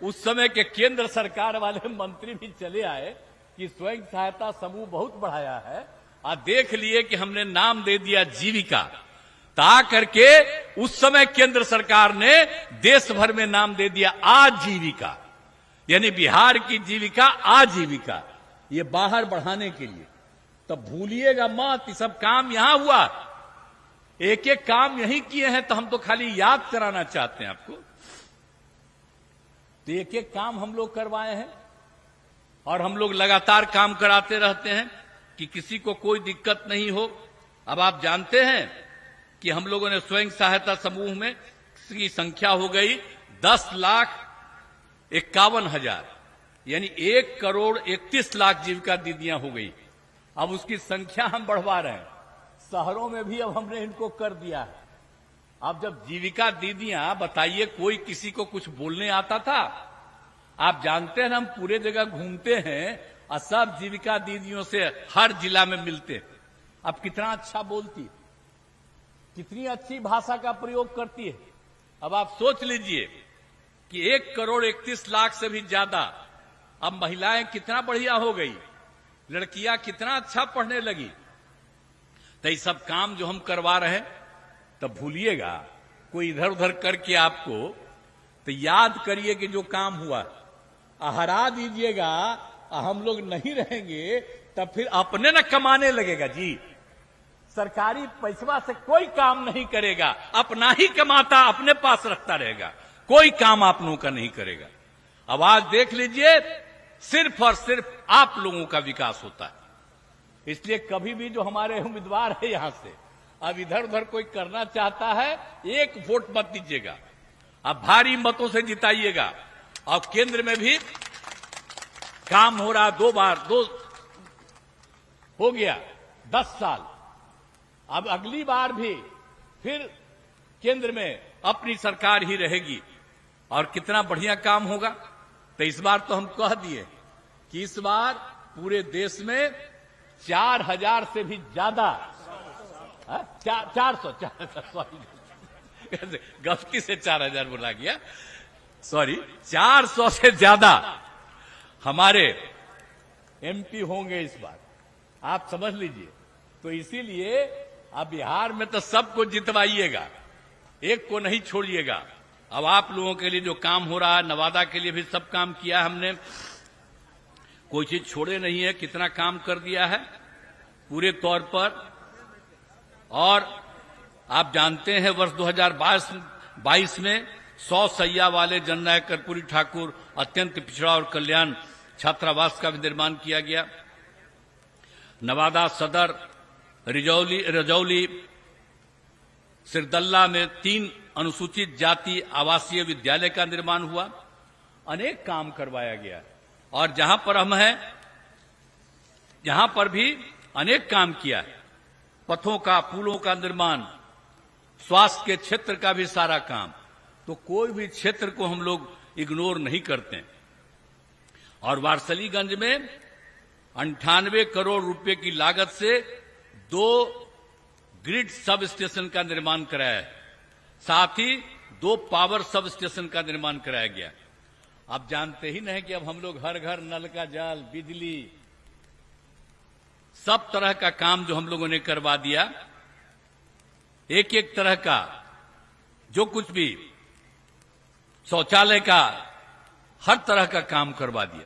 उस समय के केंद्र सरकार वाले मंत्री भी चले आए कि स्वयं सहायता समूह बहुत बढ़ाया है और देख लिए कि हमने नाम दे दिया जीविका। ता करके उस समय केंद्र सरकार ने देश भर में नाम दे दिया आजीविका, यानी बिहार की जीविका आजीविका, ये बाहर बढ़ाने के लिए। तब भूलिएगा मत, ये सब काम यहां हुआ, एक एक काम यही किए हैं, तो हम तो खाली याद कराना चाहते हैं आपको। तो एक एक काम हम लोग करवाए हैं और हम लोग लगातार काम कराते रहते हैं कि किसी को कोई दिक्कत नहीं हो। अब आप जानते हैं कि हम लोगों ने स्वयं सहायता समूह में की संख्या हो गई 10,51,000, यानी 1,31,00,000 जीविका दीदियां हो गई। अब उसकी संख्या हम बढ़वा रहे हैं, शहरों में भी अब हमने इनको कर दिया है। अब जब जीविका दीदियां, बताइए कोई किसी को कुछ बोलने आता था? आप जानते हैं ना, हम पूरे जगह घूमते हैं और सब जीविका दीदियों से हर जिला में मिलते हैं। अब कितना अच्छा बोलती है, कितनी अच्छी भाषा का प्रयोग करती है। अब आप सोच लीजिए कि 1,31,00,000 से भी ज्यादा अब महिलाएं कितना बढ़िया हो गई, लड़कियां कितना अच्छा पढ़ने लगी। तो ये सब काम जो हम करवा रहे हैं, तब भूलिएगा कोई इधर उधर करके आपको, तो याद करिए कि जो काम हुआ हरा दीजिएगा। हम लोग नहीं रहेंगे तब फिर अपने न कमाने लगेगा जी। सरकारी पैसा से कोई काम नहीं करेगा, अपना ही कमाता अपने पास रखता रहेगा, कोई काम आप लोगों का नहीं करेगा। अब आज देख लीजिए, सिर्फ और सिर्फ आप लोगों का विकास होता है। इसलिए कभी भी जो हमारे उम्मीदवार है यहां से, अब इधर उधर कोई करना चाहता है, एक वोट मत दीजिएगा, अब भारी मतों से जिताइएगा। और केंद्र में भी काम हो रहा, 2 बार हो गया 10 साल। अब अगली बार भी फिर केंद्र में अपनी सरकार ही रहेगी और कितना बढ़िया काम होगा। तो इस बार तो हम कह दिए कि इस बार पूरे देश में 4,000 से भी ज्यादा, 400 सॉरी गलती से 4,000 बोला गया, सॉरी 400 से ज्यादा हमारे एमपी होंगे इस बार, आप समझ लीजिए। तो इसीलिए अब बिहार में तो सबको जितवाइएगा, एक को नहीं छोड़िएगा। अब आप लोगों के लिए जो काम हो रहा है, नवादा के लिए भी सब काम किया हमने, कोई चीज छोड़े नहीं है, कितना काम कर दिया है पूरे तौर पर। और आप जानते हैं वर्ष 2022 में 100 सैया वाले जननायक कर्पूरी ठाकुर अत्यंत पिछड़ा और कल्याण छात्रावास का भी निर्माण किया गया। नवादा सदर, रजौली, सिरदल्ला में 3 अनुसूचित जाति आवासीय विद्यालय का निर्माण हुआ। अनेक काम करवाया गया और जहां पर हम हैं, यहां पर भी अनेक काम किया है। पथों का, पुलों का निर्माण, स्वास्थ्य के क्षेत्र का भी सारा काम। तो कोई भी क्षेत्र को हम लोग इग्नोर नहीं करते। और वारसलीगंज में 98 करोड़ रुपए की लागत से 2 ग्रिड सब स्टेशन का निर्माण कराया है, साथ ही 2 पावर सब स्टेशन का निर्माण कराया गया। आप जानते ही नहीं कि अब हम लोग हर घर नल का जल, बिजली, सब तरह का काम जो हम लोगों ने करवा दिया। एक एक तरह का जो कुछ भी, शौचालय का, हर तरह का काम करवा दिया।